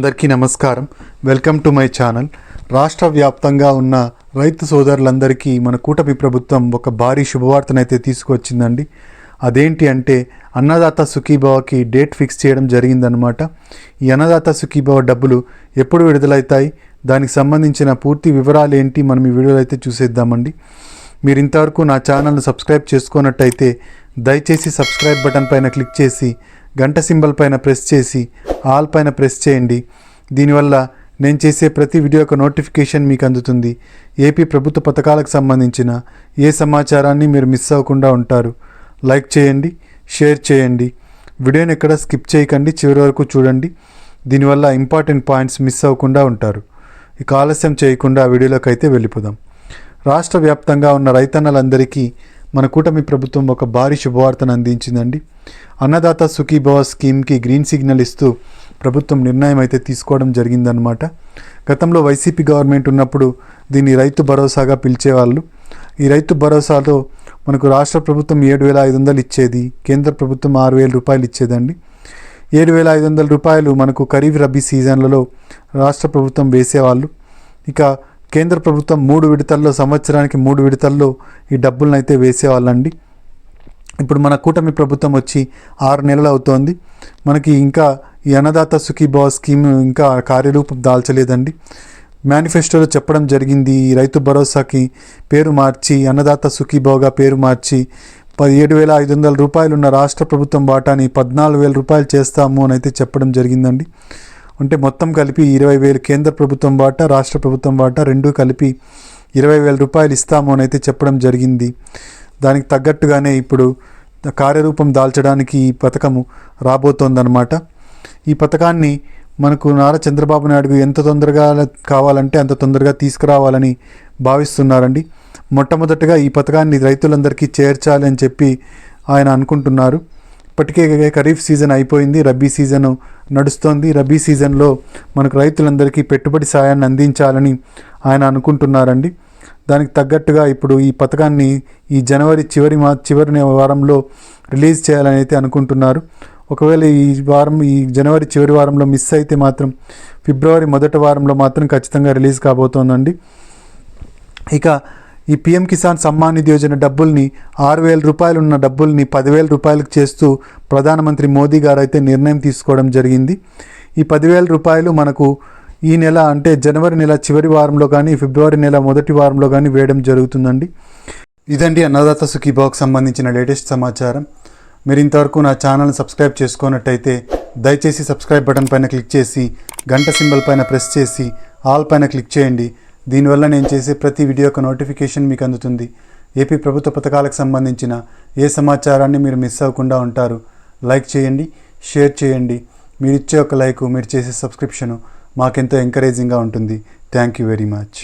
అందరికీ నమస్కారం. Welcome to my channel. రాష్ట్ర వ్యాప్తంగా ఉన్న రైతు సోదరులందరికీ మన కూటమి ప్రభుత్వం ఒక భారీ శుభవార్తనైతే తీసుకొచ్చిందండి. అదేంటి అంటే అన్నదాత సుఖీభవకి డేట్ ఫిక్స్ చేయడం జరిగిందనమాట. ఈ అన్నదాత సుఖీభవ డబ్బులు ఎప్పుడు విడుదలవుతాయి, దానికి సంబంధించిన పూర్తి వివరాలు ఏంటి మనం ఈ వీడియోలో అయితే చూసేద్దామండి. మీరు ఇంతవరకు నా ఛానల్ను సబ్స్క్రైబ్ చేసుకున్నట్టయితే దయచేసి సబ్స్క్రైబ్ బటన్ పైన క్లిక్ చేసి గంట సింబల్ పైన ప్రెస్ చేసి ఆల్ పైన ప్రెస్ చేయండి. దీనివల్ల నేను చేసే ప్రతి వీడియో యొక్క నోటిఫికేషన్ మీకు అందుతుంది. ఏపీ ప్రభుత్వ పథకాలకు సంబంధించిన ఏ సమాచారాన్ని మీరు మిస్ అవ్వకుండా ఉంటారు. లైక్ చేయండి, షేర్ చేయండి, వీడియోని ఎక్కడ స్కిప్ చేయకండి, చివరి వరకు చూడండి. దీనివల్ల ఇంపార్టెంట్ పాయింట్స్ మిస్ అవ్వకుండా ఉంటారు. ఇక ఆలస్యం చేయకుండా వీడియోలోకి అయితే వెళ్ళిపోదాం. రాష్ట్ర వ్యాప్తంగా ఉన్న రైతన్నలందరికీ మన కూటమి ప్రభుత్వం ఒక భారీ శుభవార్తను అందించిందండి. అన్నదాత సుఖీభవ స్కీమ్కి గ్రీన్ సిగ్నల్ ఇస్తూ ప్రభుత్వం నిర్ణయం అయితే తీసుకోవడం జరిగిందనమాట. గతంలో వైసీపీ గవర్నమెంట్ ఉన్నప్పుడు దీన్ని రైతు భరోసాగా పిలిచేవాళ్ళు. ఈ రైతు భరోసాలో మనకు రాష్ట్ర ప్రభుత్వం 7,500 ఇచ్చేది, కేంద్ర ప్రభుత్వం 6,000 రూపాయలు ఇచ్చేదండి. 7,500 రూపాయలు మనకు ఖరీఫ్ రబీ సీజన్లలో రాష్ట్ర ప్రభుత్వం వేసేవాళ్ళు. ఇక కేంద్ర ప్రభుత్వం 3 విడతల్లో, సంవత్సరానికి 3 విడతల్లో ఈ డబ్బులను అయితే వేసేవాళ్ళండి. ఇప్పుడు మన కూటమి ప్రభుత్వం వచ్చి 6 నెలలు అవుతోంది. మనకి ఇంకా ఈ అన్నదాత సుఖీభవ స్కీమ్ ఇంకా కార్యరూపం దాల్చలేదండి. మేనిఫెస్టోలో చెప్పడం జరిగింది, ఈ రైతు భరోసాకి పేరు మార్చి అన్నదాత సుఖీభవగా పేరు మార్చి 7,500 రూపాయలు ఉన్న రాష్ట్ర ప్రభుత్వం వాటాని 14,000 రూపాయలు చేస్తాము అని అయితే చెప్పడం జరిగిందండి. అంటే మొత్తం కలిపి 20,000 కేంద్ర ప్రభుత్వం వాటా, రాష్ట్ర ప్రభుత్వం వాటా రెండూ కలిపి 20,000 రూపాయలు ఇస్తాము అని అయితే చెప్పడం జరిగింది. దానికి తగ్గట్టుగానే ఇప్పుడు కార్యరూపం దాల్చడానికి ఈ పథకము రాబోతోందన్నమాట. ఈ పథకాన్ని మనకు నారా చంద్రబాబు నాయుడు ఎంత తొందరగా కావాలంటే అంత తొందరగా తీసుకురావాలని భావిస్తున్నారండి. మొట్టమొదటిగా ఈ పథకాన్ని రైతులందరికీ చేర్చాలి అని చెప్పి ఆయన అనుకుంటున్నారు. ఇప్పటికే ఖరీఫ్ సీజన్ అయిపోయింది, రబీ సీజన్ నడుస్తోంది. రబీ సీజన్లో మనకు రైతులందరికీ పెట్టుబడి సాయాన్ని అందించాలని ఆయన అనుకుంటున్నారండి. దానికి తగ్గట్టుగా ఇప్పుడు ఈ పథకాన్ని ఈ జనవరి చివరి వారంలో రిలీజ్ చేయాలని అయితే అనుకుంటున్నారు. ఒకవేళ ఈ జనవరి చివరి వారంలో మిస్ అయితే మాత్రం ఫిబ్రవరి మొదటి వారంలో మాత్రం ఖచ్చితంగా రిలీజ్ కాబోతోందండి. ఇక ఈ పిఎం కిసాన్ సమ్మాన్ నిధి యోజన డబ్బుల్ని 6,000 రూపాయలు ఉన్న డబ్బుల్ని 10,000 రూపాయలకు చేస్తూ ప్రధానమంత్రి మోదీ గారు అయితే నిర్ణయం తీసుకోవడం జరిగింది. ఈ 10,000 రూపాయలు మనకు ఈ నెల అంటే జనవరి నెల చివరి వారంలో కానీ ఫిబ్రవరి నెల మొదటి వారంలో కానీ వేయడం జరుగుతుందండి. ఇదండి అన్నదాత సుఖీభవకు సంబంధించిన లేటెస్ట్ సమాచారం. మీరు ఇంతవరకు నా ఛానల్ని సబ్స్క్రైబ్ చేసుకున్నట్టయితే దయచేసి సబ్స్క్రైబ్ బటన్ పైన క్లిక్ చేసి గంట సింబల్ పైన ప్రెస్ చేసి ఆల్ పైన క్లిక్ చేయండి. దీనివల్ల నేను చేసే ప్రతి వీడియో యొక్క నోటిఫికేషన్ మీకు అందుతుంది. ఏపీ ప్రభుత్వ పథకాలకు సంబంధించిన ఏ సమాచారాన్ని మీరు మిస్ అవ్వకుండా ఉంటారు. లైక్ చేయండి, షేర్ చేయండి. మీరు ఇచ్చే ఒక లైక్, మీరు చేసే సబ్స్క్రిప్షను మాకెంతో ఎంకరేజింగ్గా ఉంటుంది. Thank you very much.